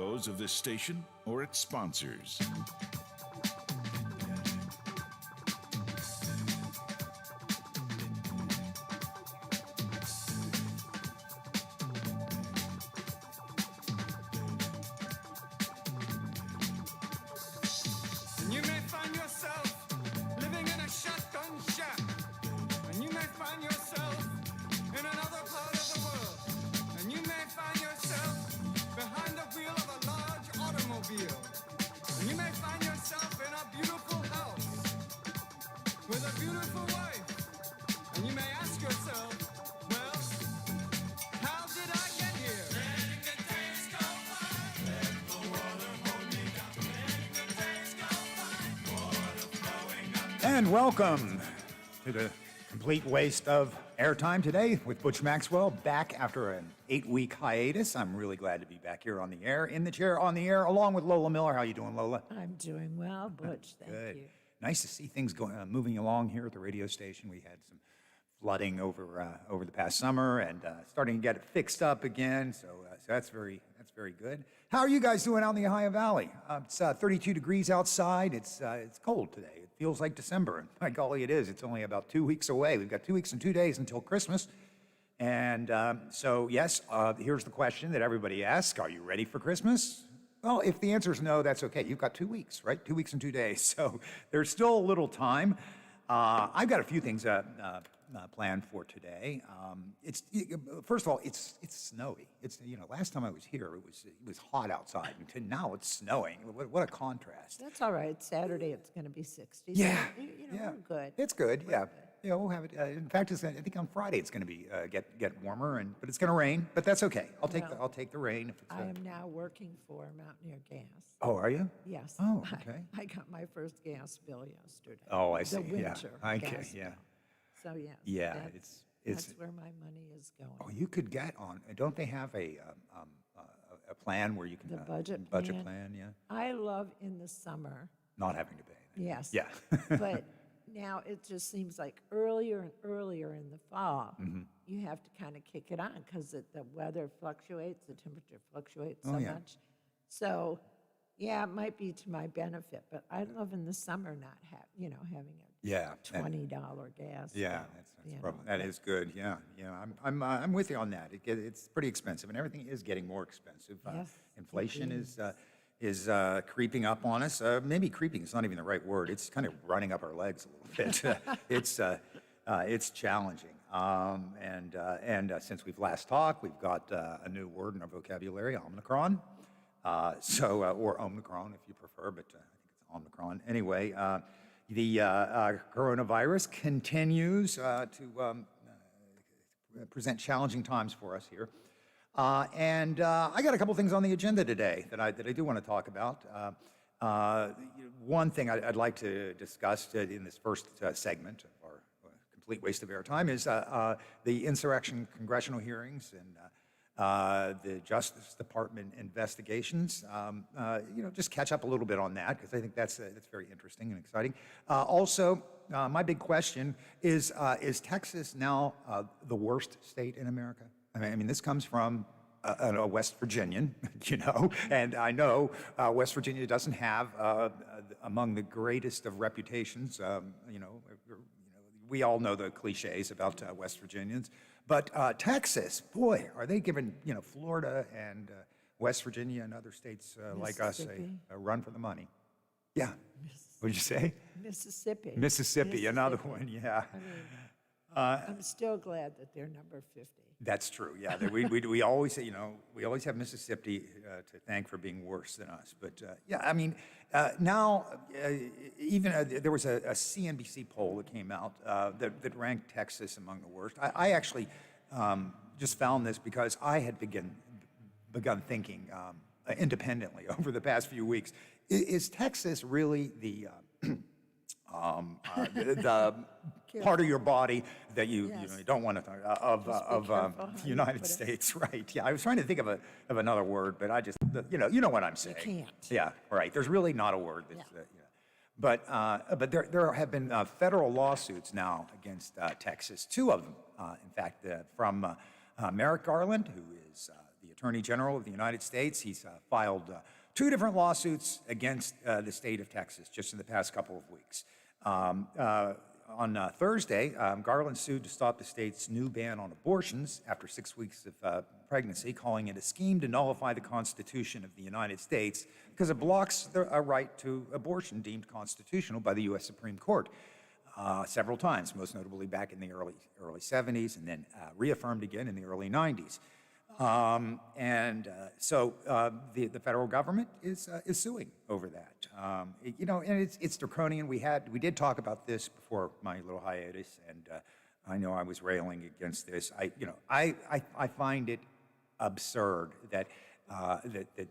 those of this station or its sponsors. You may find yourself living in a shotgun shack, and you may find yourself in another part of the world, and you may find yourself behind the wheel of a large automobile, and you may find yourself in a beautiful house with a beautiful wife, and you may ask yourself, well, how did I get here? Letting the days go by, let the water hold me down. Letting the days go by, water flowing up. And welcome to the complete waste of airtime today with Butch Maxwell, back after an 8-week hiatus. I'm really glad to be back here on the air, in the chair on the air, along with Lola Miller. How you doing, Lola? I'm doing well, Butch. Thank Good. you. Nice to see things going, moving along here at the radio station. We had some flooding over the past summer, and starting to get it fixed up again. So that's very good. How are you guys doing out in the Ohio Valley? It's 32 degrees outside. It's cold today. It feels like December. And by golly, it is. It's only about 2 weeks away. We've got 2 weeks and 2 days until Christmas. And so yes, here's the question that everybody asks: are you ready for Christmas? Well, if the answer is no, that's okay. You've got 2 weeks, right? 2 weeks and 2 days. So there's still a little time. I've got a few things planned for today. First of all, it's snowy. Last time I was here, it was hot outside, and now it's snowing. What a contrast. That's all right. Saturday it's going to be 60. Yeah, So, yeah, we're good. It's good. Yeah, yeah. We'll have it. In fact, I think on Friday it's going to be get warmer, but it's going to rain. But that's okay. I'll take the rain if it's. I am now working for Mountaineer Gas. Oh, are you? Yes. Oh, okay. I got my first gas bill yesterday. Oh, I see. The winter Yeah. Okay. gas Yeah. bill. So yes. Yeah. That's where my money is going. Oh, you could get on. Don't they have a plan where you can The budget plan? Yeah. I love in the summer. Not having to pay. Yes. Yeah. But now it just seems like earlier and earlier in the fall, Mm-hmm. you have to kind of kick it on because the weather fluctuates, the temperature fluctuates so Oh, yeah. much. So, yeah, it might be to my benefit, but I love in the summer not having a Yeah. $20 gas. Yeah, bill, that's probably, that is good. Yeah, yeah. I'm with you on that. It's pretty expensive, and everything is getting more expensive. Yes, Inflation it is creeping up on us. Maybe creeping is not even the right word. It's kind of running up our legs a little bit. It's challenging. And since we've last talked, we've got a new word in our vocabulary: Omicron. Or Omicron if you prefer, but I think it's Omicron. Anyway, the coronavirus continues to present challenging times for us here. And I got a couple things on the agenda today that I do want to talk about. One thing I'd like to discuss in this first segment of our complete waste of airtime is the insurrection congressional hearings and the Justice Department investigations. Just catch up a little bit on that because I think that's very interesting and exciting. Also, my big question is Texas now the worst state in America? I mean, this comes from a West Virginian, and I know West Virginia doesn't have among the greatest of reputations. We all know the cliches about West Virginians, but Texas, boy, are they giving Florida and West Virginia and other states like us a run for the money? Yeah. What did you say? Mississippi, another one. Yeah. I mean, I'm still glad that they're number 50. That's true. Yeah, we always have Mississippi to thank for being worse than us. But yeah, I mean, now even there was a CNBC poll that came out that ranked Texas among the worst. I actually just found this because I had begun thinking independently over the past few weeks. Is Texas really the part of your body that you don't want to of the United States, right? Yeah, I was trying to think of another word, but I just you know what I'm saying. You can't. Yeah, right. There's really not a word that's But there have been federal lawsuits now against Texas, two of them, in fact, from Merrick Garland, who is the Attorney General of the United States. He's filed 2 different lawsuits against the state of Texas just in the past couple of weeks. On Thursday, Garland sued to stop the state's new ban on abortions after 6 weeks of pregnancy, calling it a scheme to nullify the Constitution of the United States because it blocks a right to abortion deemed constitutional by the U.S. Supreme Court several times, most notably back in the early 70s and then reaffirmed again in the early 90s. So the federal government is suing over that. And it's draconian. We did talk about this before my little hiatus, and I know I was railing against this. I find it absurd that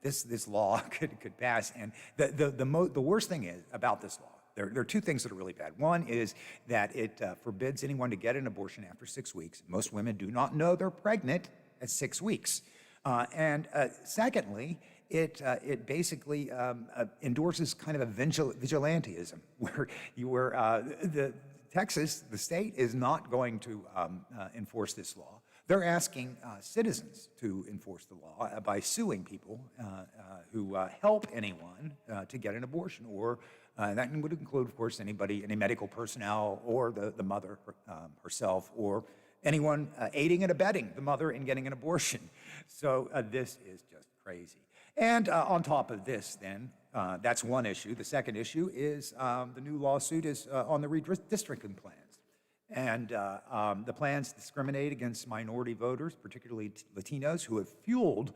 this law could pass. And the worst thing is about this law. There are 2 things that are really bad. One is that it forbids anyone to get an abortion after 6 weeks. Most women do not know they're pregnant at 6 weeks. Secondly, it basically endorses kind of a vigilantism, where Texas, the state, is not going to enforce this law. They're asking citizens to enforce the law by suing people who help anyone to get an abortion, or that would include, of course, any medical personnel, or the mother herself, or anyone aiding and abetting the mother in getting an abortion. So this is just crazy. And on top of this, then, that's one issue. The second issue is the new lawsuit is on the redistricting plans. And the plans discriminate against minority voters, particularly Latinos, who have fueled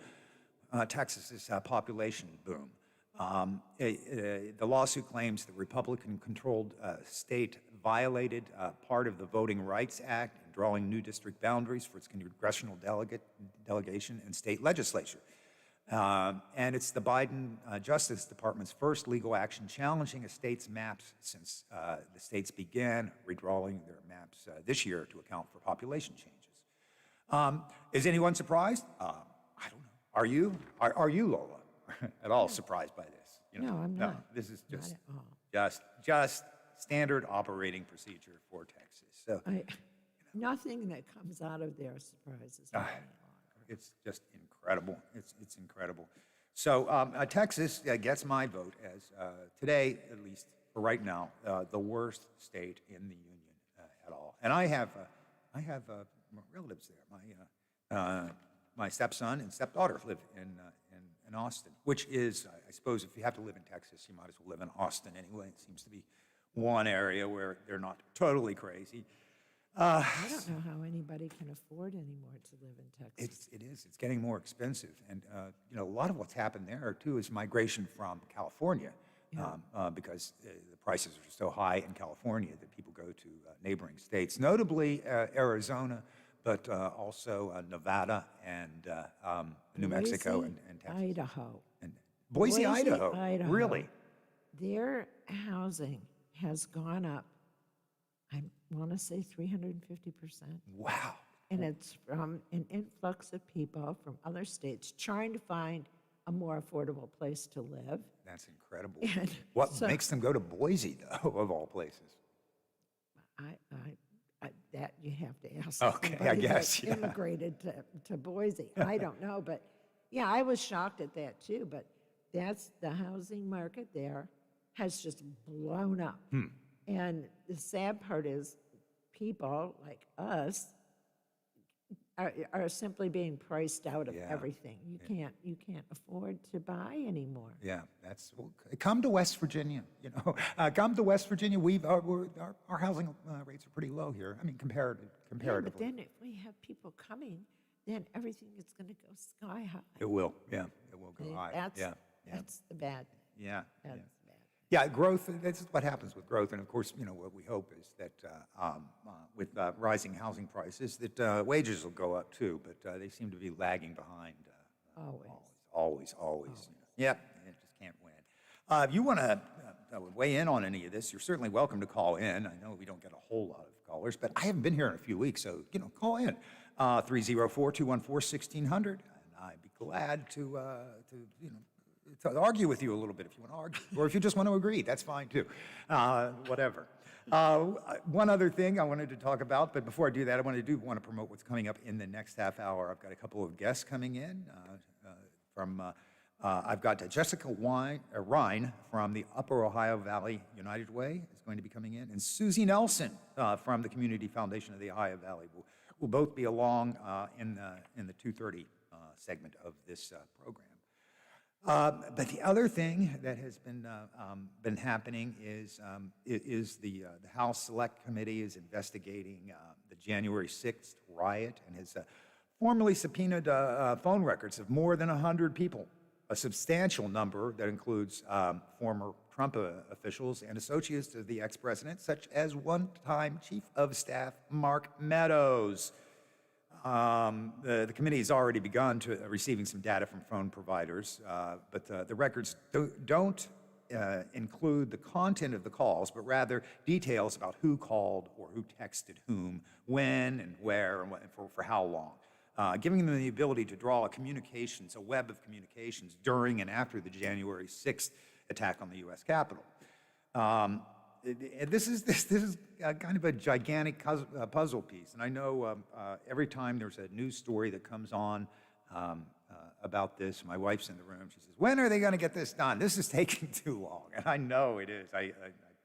Texas's population boom. The lawsuit claims the Republican-controlled state violated part of the Voting Rights Act, drawing new district boundaries for its congressional delegation and state legislature. And it's the Biden Justice Department's first legal action challenging a state's maps since the states began redrawing their maps this year to account for population changes. Is anyone surprised? I don't know. Are you? Are you, Lola, at all surprised by this? No, I'm not. This is just Not at all. just standard operating procedure for Texas. So Nothing that comes out of there surprises me any longer. it's just incredible. It's incredible. So Texas gets my vote as today, at least for right now, the worst state in the union at all. And I have relatives there. My stepson and stepdaughter live in Austin, which is, I suppose, if you have to live in Texas, you might as well live in Austin anyway. It seems to be one area where they're not totally crazy. I don't know how anybody can afford anymore to live in Texas. It is. It's getting more expensive. And, a lot of what's happened there, too, is migration from California because the prices are so high in California that people go to neighboring states, notably Arizona, but also Nevada and New Mexico and Texas. Idaho. And Boise, Idaho. Really? Their housing has gone up, I want to say 350%. Wow. And it's from an influx of people from other states trying to find a more affordable place to live. That's incredible. And What so- makes them go to Boise, though, of all places? That you have to ask Okay, I somebody guess, that yeah. immigrated to Boise. I don't know, but yeah, I was shocked at that too. But that's the housing market there has just blown up. And the sad part is people like us are simply being priced out of Yeah. everything. You can't afford to buy anymore. Yeah, come to West Virginia. Come to West Virginia. Our housing rates are pretty low here. I mean, comparatively. Yeah, but then if we have people coming, then everything is going to go sky high. It will. Yeah, it will go high. That's the bad. Yeah. That's bad. Yeah, growth, that's what happens with growth. And of course, what we hope is that with rising housing prices, that wages will go up too, but they seem to be lagging behind. Always. Yeah, it just can't win. If you want to weigh in on any of this, you're certainly welcome to call in. I know we don't get a whole lot of callers, but I haven't been here in a few weeks, so, call in. 304-214-1600, and I'd be glad to argue with you a little bit if you want to argue, or if you just want to agree, that's fine too. Whatever. One other thing I wanted to talk about, but before I do that, I want to promote what's coming up in the next half hour. I've got a couple of guests coming in I've got Jessica Rhine from the Upper Ohio Valley United Way is going to be coming in, and Susie Nelson from the Community Foundation of the Ohio Valley will both be along in the 2:30 segment of this program. But the other thing that has been happening is the House Select Committee is investigating the January 6th riot and has formally subpoenaed phone records of more than 100 people, a substantial number that includes former Trump officials and associates of the ex-president, such as one-time Chief of Staff Mark Meadows. The committee has already begun receiving some data from phone providers, but the records don't include the content of the calls, but rather details about who called or who texted whom, when and where, and for how long, giving them the ability to draw a web of communications during and after the January 6th attack on the U.S. Capitol. This is kind of a gigantic puzzle piece, and I know every time there's a news story that comes on about this, my wife's in the room. She says, "When are they going to get this done? This is taking too long." And I know it is. I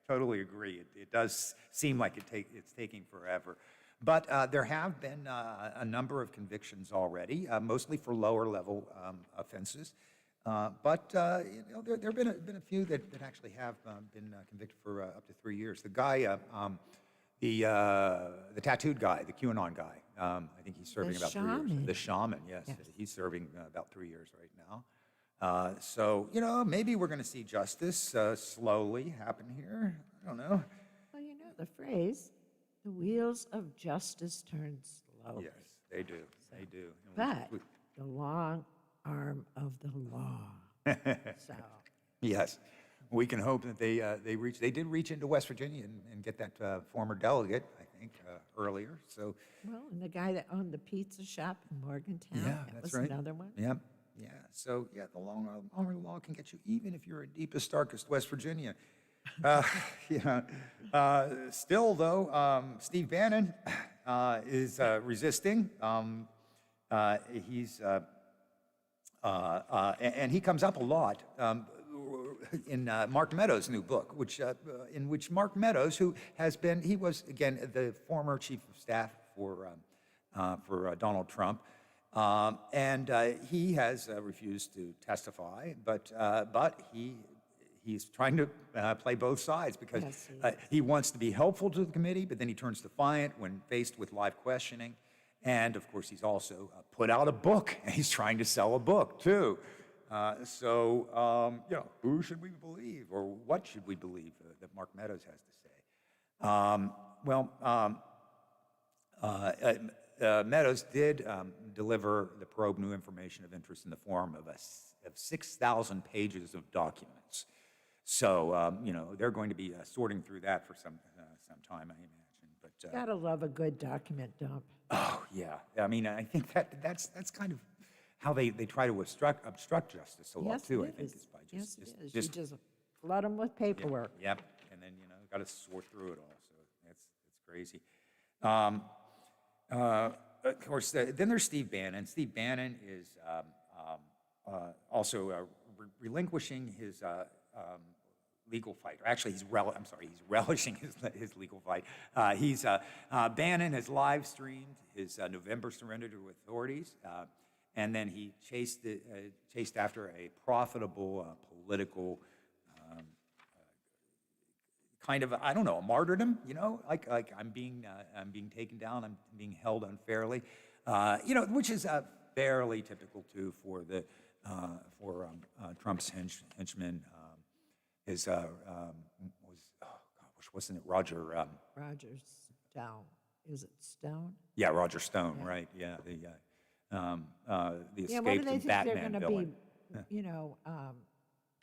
totally agree. It does seem like it's taking forever. But there have been a number of convictions already, mostly for lower-level offenses. But there have been a few that actually have been convicted for up to 3 years. The guy, the tattooed guy, the QAnon guy, I think he's serving about 3 years. The shaman, yes. He's serving about 3 years right now. So, maybe we're going to see justice slowly happen here. I don't know. Well, the phrase, the wheels of justice turn slowly. Yes, they do. They do. But the long arm of the law. So yes, we can hope that they did reach into West Virginia and get that former delegate, I think, earlier. So and the guy that owned the pizza shop in Morgantown, that was right. another one. Yeah. So the long arm of the law can get you even if you're in deepest, darkest West Virginia. Still though, Steve Bannon is resisting. And he comes up a lot in Mark Meadows' new book, in which Mark Meadows, he was again the former chief of staff for Donald Trump, and he has refused to testify, but he's trying to play both sides because he wants to be helpful to the committee, but then he turns defiant when faced with live questioning. And, of course, he's also put out a book, and he's trying to sell a book, too. Who should we believe, or what should we believe that Mark Meadows has to say? Meadows did deliver the probe new information of interest in the form of 6,000 pages of documents. So, they're going to be sorting through that for some time, I imagine. But gotta love a good document dump. Oh, yeah. I mean, I think that's kind of how they try to obstruct justice a lot, too, I think, is by just... Yes, it is. You just flood them with paperwork. Yep. And then, got to sort through it all, so it's crazy. Of course, then there's Steve Bannon. Steve Bannon is also relinquishing his legal fight. Or actually, he's relishing his legal fight. Bannon has live streamed his November surrender to authorities, and then he chased after a profitable political kind of, I don't know, a martyrdom. Like I'm being taken down, I'm being held unfairly. Which is fairly typical too for Trump's henchmen. Wasn't it Roger? Roger Stone. Is it Stone? Yeah, Roger Stone, right? Yeah, the escaped what do they think Batman they're going to villain. be,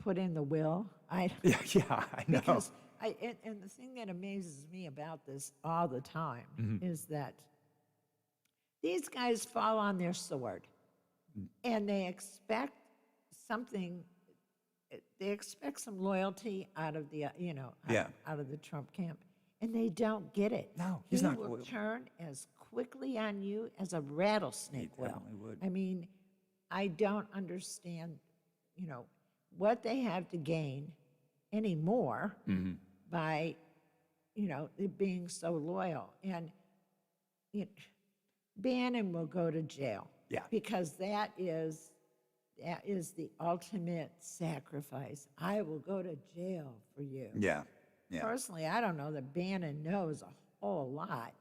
put in the will? I know. Because and the thing that amazes me about this all the time is that these guys fall on their sword, and they expect something. They expect some loyalty out of the, out of the Trump camp, and they don't get it. No, he's he not will loyal. turn as quickly on you as a rattlesnake will. definitely would. I mean, I don't understand, what they have to gain anymore by, it being so loyal. And you Bannon will go to jail. Yeah. Because that is the ultimate sacrifice. I will go to jail for you. Yeah, yeah. Personally, I don't know that Bannon knows a whole lot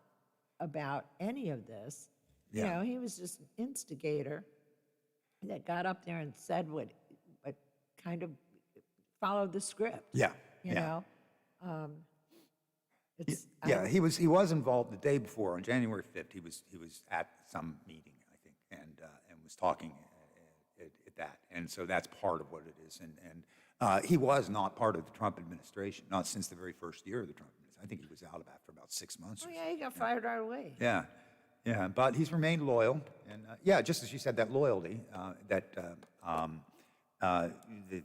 about any of this. Yeah. He was just an instigator that got up there and said what kind of followed the script. Yeah, You yeah. know, it's Yeah, he was involved the day before on January 5th. He was at some meeting, I think, and was talking at that, and so that's part of what it is. And he was not part of the Trump administration, not since the very first year of the Trump administration. I think he was out after about 6 months. Oh or yeah, he got fired right away. Yeah, yeah, but he's remained loyal, and yeah, just as you said, that loyalty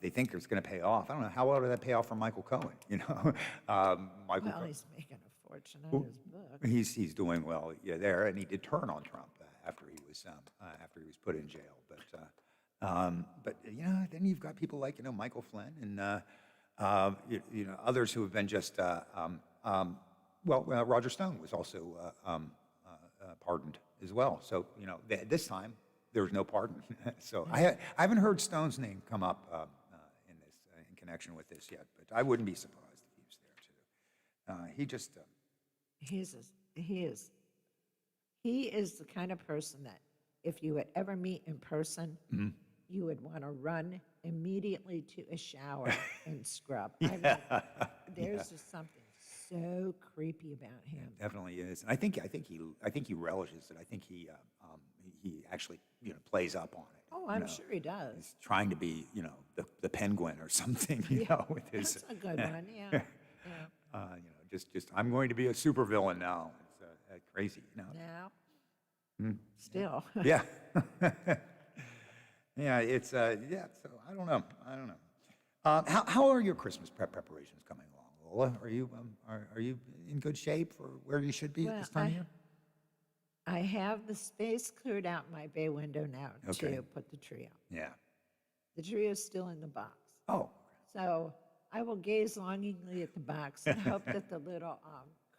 they think it's going to pay off. I don't know how well did that pay off for Michael Cohen. Michael. Well, he's making a fortune on his book. He's doing well, yeah, there, and he did turn on Trump after he was put in jail. But then you've got people like Michael Flynn and others who have been just Roger Stone was also pardoned as well. So this time there was no pardon. So I haven't heard Stone's name come up in connection with this yet, but I wouldn't be surprised if he was there too. He just. He is the kind of person that if you would ever meet in person, you would want to run immediately to a shower and scrub. I mean, there's just something so creepy about him. Definitely is, and I think he relishes it. I think he actually plays up on it. Oh, I'm sure he does. He's trying to be the penguin or something. With his. That's a good one. Yeah. Just I'm going to be a supervillain now. It's crazy. Now, still. Yeah. Yeah. It's So I don't know. How are your Christmas preparations coming along, Lola? Are you in good shape for where you should be at this time of year? I have the space cleared out in my bay window now Okay. to put the tree up. Yeah. The tree is still in the box. Oh. So I will gaze longingly at the box and hope that the little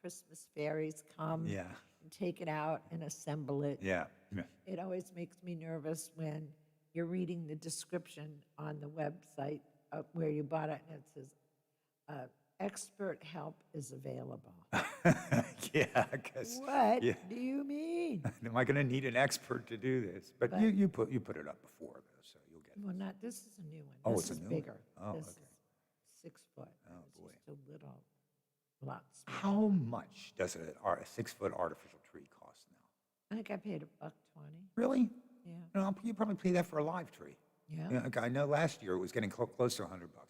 Christmas fairies come Yeah. and take it out and assemble it. Yeah. Yeah. It always makes me nervous when you're reading the description on the website of where you bought it, and it says, expert help is available. Yeah. Because. What Yeah. do you mean? Am I going to need an expert to do this? But you put it up before though, so you'll get it. Well, this is a new one. Oh, This it's a is new one. bigger. Oh, This okay. is 6 foot. Oh, It's boy. just a lot smaller. How much does a 6-foot artificial tree cost now? I think I paid $1.20. Really? Yeah. No, you probably pay that for a live tree. Yeah. Yeah, I know last year it was getting close to $100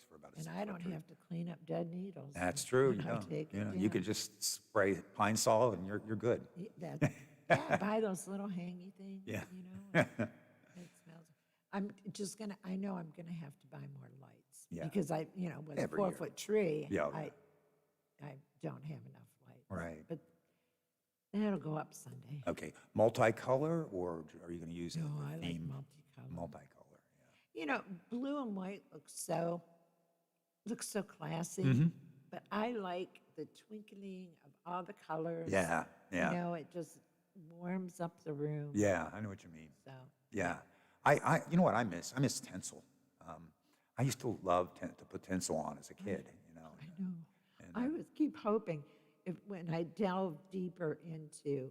for about a And 6-foot I don't tree. have to clean up dead needles. That's true. when You I don't. take it You down. could just spray pine sol and you're good. Yeah, buy those little hangy things. Yeah. It smells. I know I'm gonna have to buy more lights. Yeah. Because with Every a year. 4-foot tree, Yeah, I don't have enough lights. Right. But that'll go up Sunday. Okay, multicolor, or are you going to use No, a I like theme? multicolor. Multicolor, Blue and white looks so classy. Mm-hmm. But I like the twinkling of all the colors. Yeah, yeah. It just warms up the room. Yeah, I know what you mean. So Yeah, you know what I miss? I miss tinsel. I used to love to put tinsel on as a kid. I know. I would keep hoping when I delve deeper into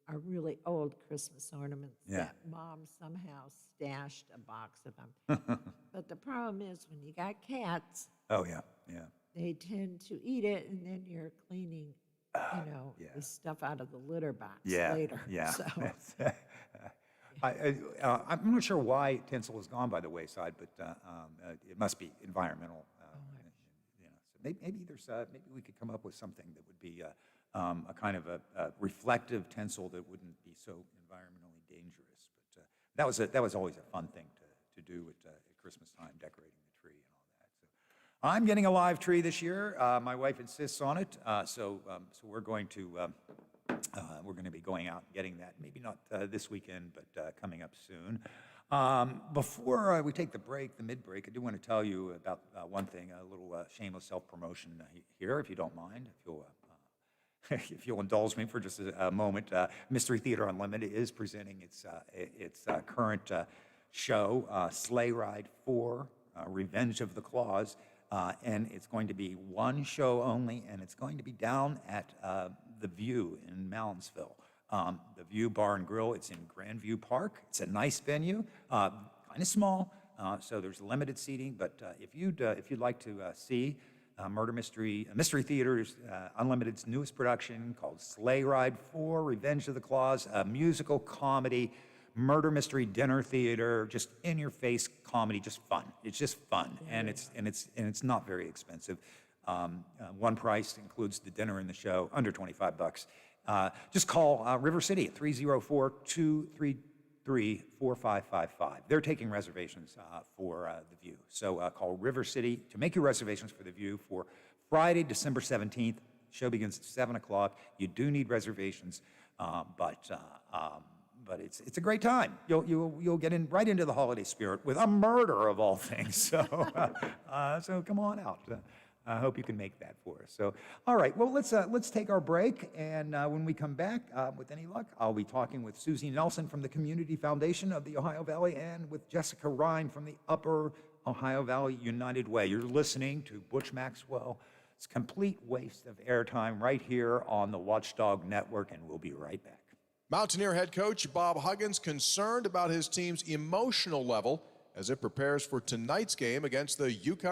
our really old Christmas ornaments Yeah. that Mom somehow stashed a box of them. But the problem is when you got cats, Oh yeah, yeah. they tend to eat it, and then you're cleaning, yeah. the stuff out of the litter box Yeah, later. yeah. So, I'm not sure why tinsel has gone by the wayside, but it must be environmental. So maybe we could come up with something that would be a kind of a reflective tinsel that wouldn't be so environmentally dangerous. But that was always a fun thing to do at Christmas time, decorating the tree and all that. I'm getting a live tree this year. My wife insists on it, so we're going to be going out and getting that. Maybe not this weekend, but coming up soon. Before we take the mid-break, I do want to tell you about one thing, a little shameless self-promotion here, if you don't mind, if you'll indulge me for just a moment. Mystery Theater Unlimited is presenting its current show, Sleigh Ride 4, Revenge of the Claws, and it's going to be one show only, and it's going to be down at The View in Moundsville. The View Bar and Grill, it's in Grandview Park. It's a nice venue, kind of small, so there's limited seating, but if you'd like to see Mystery Theater's Unlimited's newest production called Sleigh Ride 4, Revenge of the Claws, a musical comedy, murder mystery dinner theater, just in-your-face comedy, just fun. It's just fun, and it's not very expensive. One price includes the dinner and the show, under $25. Just call River City at 304-233-4555. They're taking reservations for The View. So call River City to make your reservations for The View for Friday, December 17th. Show begins at 7 o'clock. You do need reservations, but it's a great time. You'll get right into the holiday spirit with a murder of all things. So come on out. I hope you can make that for us. So, all right, well, let's take our break, and when we come back, with any luck, I'll be talking with Susie Nelson from the Community Foundation of the Ohio Valley and with Jessica Ryan from the Upper Ohio Valley United Way. You're listening to Butch Maxwell. It's complete waste of airtime right here on the Watchdog Network, and we'll be right back. Mountaineer head coach Bob Huggins concerned about his team's emotional level as it prepares for tonight's game against the Yukon